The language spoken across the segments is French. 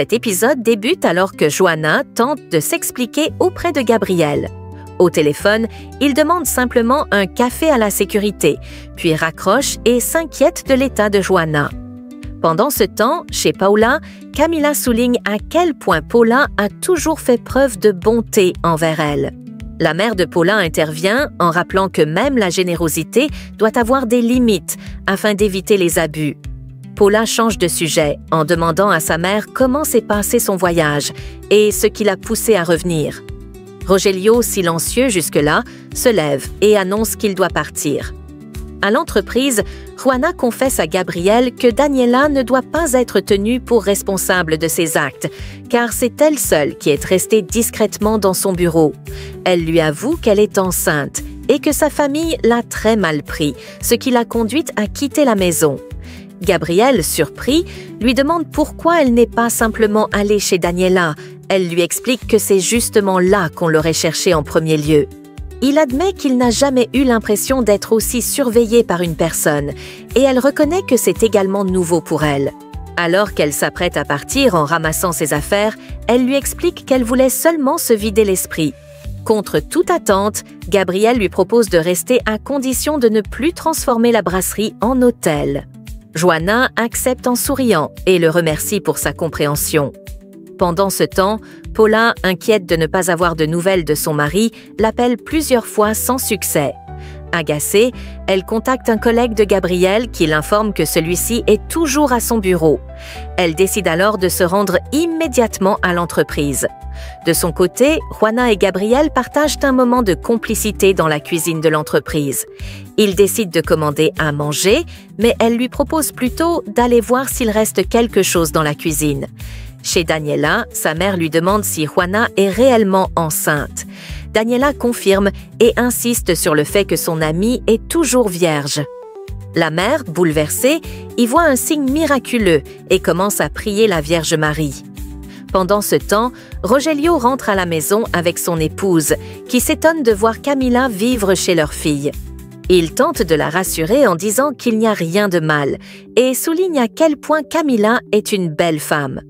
Cet épisode débute alors que Joanna tente de s'expliquer auprès de Gabriel. Au téléphone, il demande simplement un café à la sécurité, puis raccroche et s'inquiète de l'état de Joanna. Pendant ce temps, chez Paula, Camila souligne à quel point Paula a toujours fait preuve de bonté envers elle. La mère de Paula intervient en rappelant que même la générosité doit avoir des limites afin d'éviter les abus. Paula change de sujet en demandant à sa mère comment s'est passé son voyage et ce qui l'a poussé à revenir. Rogelio, silencieux jusque-là, se lève et annonce qu'il doit partir. À l'entreprise, Juana confesse à Gabriel que Daniela ne doit pas être tenue pour responsable de ses actes, car c'est elle seule qui est restée discrètement dans son bureau. Elle lui avoue qu'elle est enceinte et que sa famille l'a très mal pris, ce qui l'a conduite à quitter la maison. Gabriel, surpris, lui demande pourquoi elle n'est pas simplement allée chez Daniela. Elle lui explique que c'est justement là qu'on l'aurait cherchée en premier lieu. Il admet qu'il n'a jamais eu l'impression d'être aussi surveillé par une personne et elle reconnaît que c'est également nouveau pour elle. Alors qu'elle s'apprête à partir en ramassant ses affaires, elle lui explique qu'elle voulait seulement se vider l'esprit. Contre toute attente, Gabriel lui propose de rester à condition de ne plus transformer la brasserie en hôtel. Joanna accepte en souriant et le remercie pour sa compréhension. Pendant ce temps, Paula, inquiète de ne pas avoir de nouvelles de son mari, l'appelle plusieurs fois sans succès. Agacée, elle contacte un collègue de Gabriel qui l'informe que celui-ci est toujours à son bureau. Elle décide alors de se rendre immédiatement à l'entreprise. De son côté, Juana et Gabriel partagent un moment de complicité dans la cuisine de l'entreprise. Ils décident de commander à manger, mais elle lui propose plutôt d'aller voir s'il reste quelque chose dans la cuisine. Chez Daniela, sa mère lui demande si Juana est réellement enceinte. Daniela confirme et insiste sur le fait que son amie est toujours vierge. La mère, bouleversée, y voit un signe miraculeux et commence à prier la Vierge Marie. Pendant ce temps, Rogelio rentre à la maison avec son épouse, qui s'étonne de voir Camila vivre chez leur fille. Il tente de la rassurer en disant qu'il n'y a rien de mal et souligne à quel point Camila est une belle femme.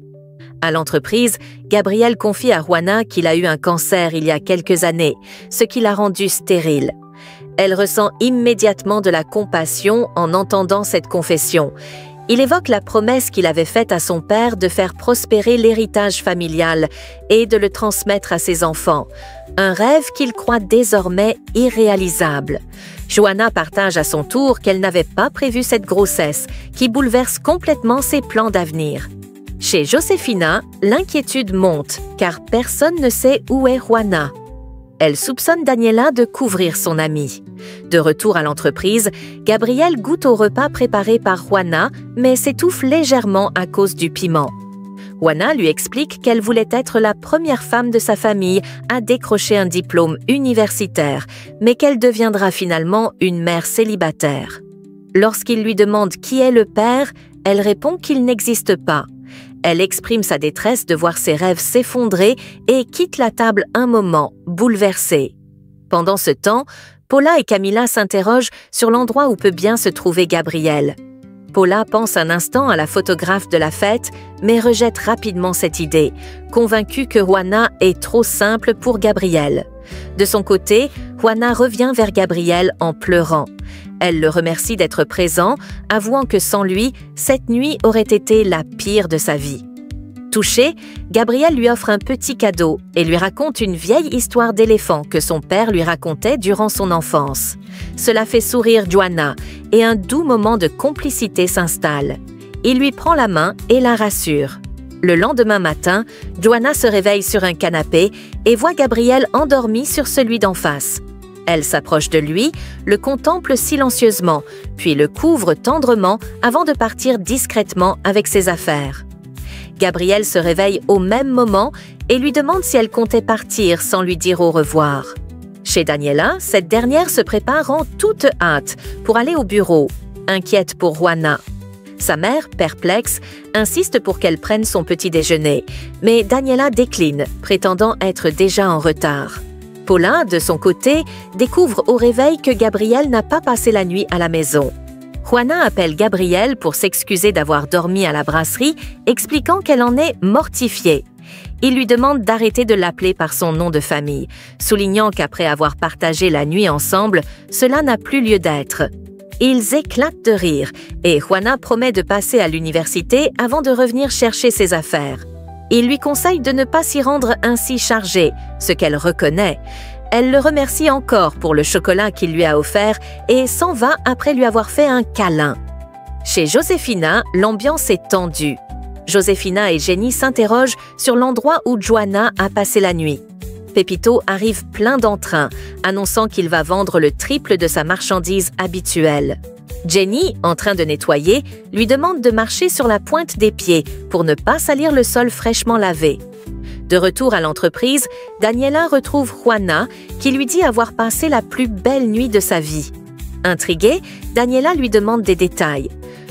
À l'entreprise, Gabriel confie à Juana qu'il a eu un cancer il y a quelques années, ce qui l'a rendue stérile. Elle ressent immédiatement de la compassion en entendant cette confession. Il évoque la promesse qu'il avait faite à son père de faire prospérer l'héritage familial et de le transmettre à ses enfants, un rêve qu'il croit désormais irréalisable. Joanna partage à son tour qu'elle n'avait pas prévu cette grossesse, qui bouleverse complètement ses plans d'avenir. Chez Josefina, l'inquiétude monte, car personne ne sait où est Juana. Elle soupçonne Daniela de couvrir son amie. De retour à l'entreprise, Gabriel goûte au repas préparé par Juana, mais s'étouffe légèrement à cause du piment. Juana lui explique qu'elle voulait être la première femme de sa famille à décrocher un diplôme universitaire, mais qu'elle deviendra finalement une mère célibataire. Lorsqu'il lui demande qui est le père, elle répond qu'il n'existe pas. Elle exprime sa détresse de voir ses rêves s'effondrer et quitte la table un moment, bouleversée. Pendant ce temps, Paula et Camila s'interrogent sur l'endroit où peut bien se trouver Gabriel. Paula pense un instant à la photographe de la fête, mais rejette rapidement cette idée, convaincue que Juana est trop simple pour Gabriel. De son côté, Juana revient vers Gabriel en pleurant. Elle le remercie d'être présent, avouant que sans lui, cette nuit aurait été la pire de sa vie. Touché, Gabriel lui offre un petit cadeau et lui raconte une vieille histoire d'éléphant que son père lui racontait durant son enfance. Cela fait sourire Joanna et un doux moment de complicité s'installe. Il lui prend la main et la rassure. Le lendemain matin, Joanna se réveille sur un canapé et voit Gabriel endormi sur celui d'en face. Elle s'approche de lui, le contemple silencieusement, puis le couvre tendrement avant de partir discrètement avec ses affaires. Gabriel se réveille au même moment et lui demande si elle comptait partir sans lui dire au revoir. Chez Daniela, cette dernière se prépare en toute hâte pour aller au bureau, inquiète pour Juana. Sa mère, perplexe, insiste pour qu'elle prenne son petit déjeuner, mais Daniela décline, prétendant être déjà en retard. Paula, de son côté, découvre au réveil que Gabriel n'a pas passé la nuit à la maison. Juana appelle Gabriel pour s'excuser d'avoir dormi à la brasserie, expliquant qu'elle en est mortifiée. Il lui demande d'arrêter de l'appeler par son nom de famille, soulignant qu'après avoir partagé la nuit ensemble, cela n'a plus lieu d'être. Ils éclatent de rire et Juana promet de passer à l'université avant de revenir chercher ses affaires. Il lui conseille de ne pas s'y rendre ainsi chargée, ce qu'elle reconnaît. Elle le remercie encore pour le chocolat qu'il lui a offert et s'en va après lui avoir fait un câlin. Chez Josefina, l'ambiance est tendue. Josefina et Jenny s'interrogent sur l'endroit où Joanna a passé la nuit. Pepito arrive plein d'entrain, annonçant qu'il va vendre le triple de sa marchandise habituelle. Jenny, en train de nettoyer, lui demande de marcher sur la pointe des pieds pour ne pas salir le sol fraîchement lavé. De retour à l'entreprise, Daniela retrouve Juana, qui lui dit avoir passé la plus belle nuit de sa vie. Intriguée, Daniela lui demande des détails.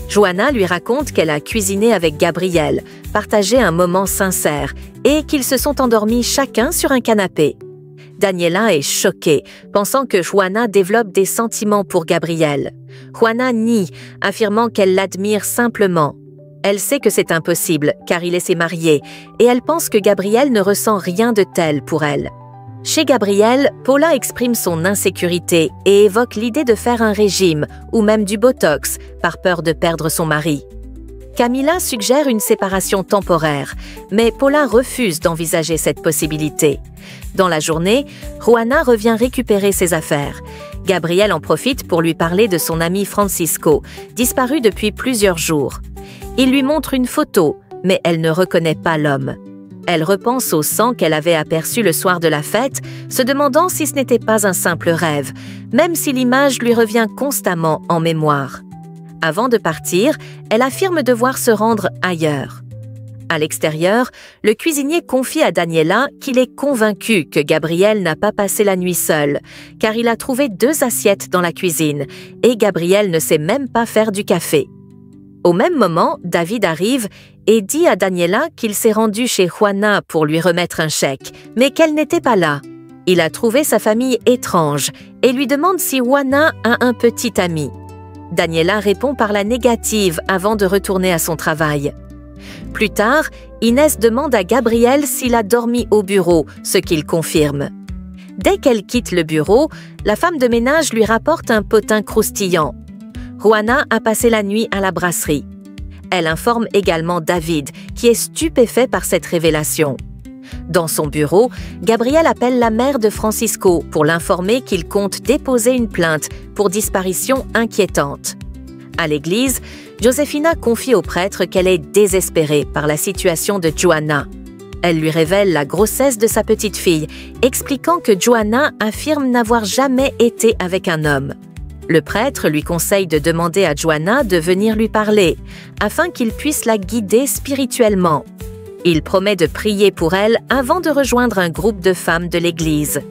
Joanna lui raconte qu'elle a cuisiné avec Gabriel, partagé un moment sincère et qu'ils se sont endormis chacun sur un canapé. Daniela est choquée, pensant que Joanna développe des sentiments pour Gabriel. Juana nie, affirmant qu'elle l'admire simplement. Elle sait que c'est impossible, car il s'est marié, et elle pense que Gabriel ne ressent rien de tel pour elle. Chez Gabriel, Paula exprime son insécurité et évoque l'idée de faire un régime ou même du botox par peur de perdre son mari. Camila suggère une séparation temporaire, mais Paula refuse d'envisager cette possibilité. Dans la journée, Juana revient récupérer ses affaires. Gabriel en profite pour lui parler de son ami Francisco, disparu depuis plusieurs jours. Il lui montre une photo, mais elle ne reconnaît pas l'homme. Elle repense au sang qu'elle avait aperçu le soir de la fête, se demandant si ce n'était pas un simple rêve, même si l'image lui revient constamment en mémoire. Avant de partir, elle affirme devoir se rendre ailleurs. À l'extérieur, le cuisinier confie à Daniela qu'il est convaincu que Gabriel n'a pas passé la nuit seul, car il a trouvé 2 assiettes dans la cuisine et Gabriel ne sait même pas faire du café. Au même moment, David arrive et dit à Daniela qu'il s'est rendu chez Juana pour lui remettre un chèque, mais qu'elle n'était pas là. Il a trouvé sa famille étrange et lui demande si Juana a un petit ami. Daniela répond par la négative avant de retourner à son travail. Plus tard, Inès demande à Gabriel s'il a dormi au bureau, ce qu'il confirme. Dès qu'elle quitte le bureau, la femme de ménage lui rapporte un potin croustillant. Juana a passé la nuit à la brasserie. Elle informe également David, qui est stupéfait par cette révélation. Dans son bureau, Gabriel appelle la mère de Francisco pour l'informer qu'il compte déposer une plainte pour disparition inquiétante. À l'église, Josefina confie au prêtre qu'elle est désespérée par la situation de Joanna. Elle lui révèle la grossesse de sa petite fille, expliquant que Joanna affirme n'avoir jamais été avec un homme. Le prêtre lui conseille de demander à Joanna de venir lui parler, afin qu'il puisse la guider spirituellement. Il promet de prier pour elle avant de rejoindre un groupe de femmes de l'église.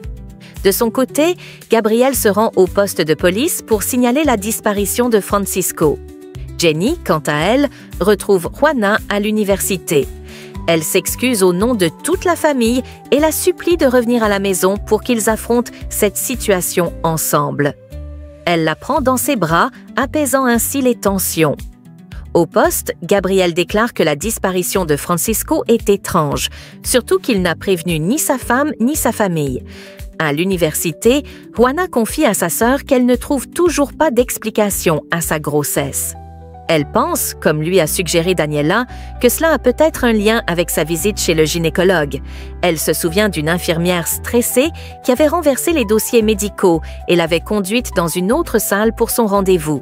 De son côté, Gabriel se rend au poste de police pour signaler la disparition de Francisco. Jenny, quant à elle, retrouve Juana à l'université. Elle s'excuse au nom de toute la famille et la supplie de revenir à la maison pour qu'ils affrontent cette situation ensemble. Elle la prend dans ses bras, apaisant ainsi les tensions. Au poste, Gabriel déclare que la disparition de Francisco est étrange, surtout qu'il n'a prévenu ni sa femme ni sa famille. À l'université, Juana confie à sa sœur qu'elle ne trouve toujours pas d'explication à sa grossesse. Elle pense, comme lui a suggéré Daniela, que cela a peut-être un lien avec sa visite chez le gynécologue. Elle se souvient d'une infirmière stressée qui avait renversé les dossiers médicaux et l'avait conduite dans une autre salle pour son rendez-vous.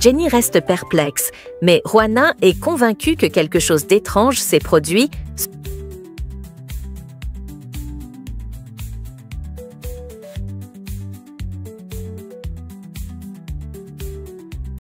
Jenny reste perplexe, mais Juana est convaincue que quelque chose d'étrange s'est produit,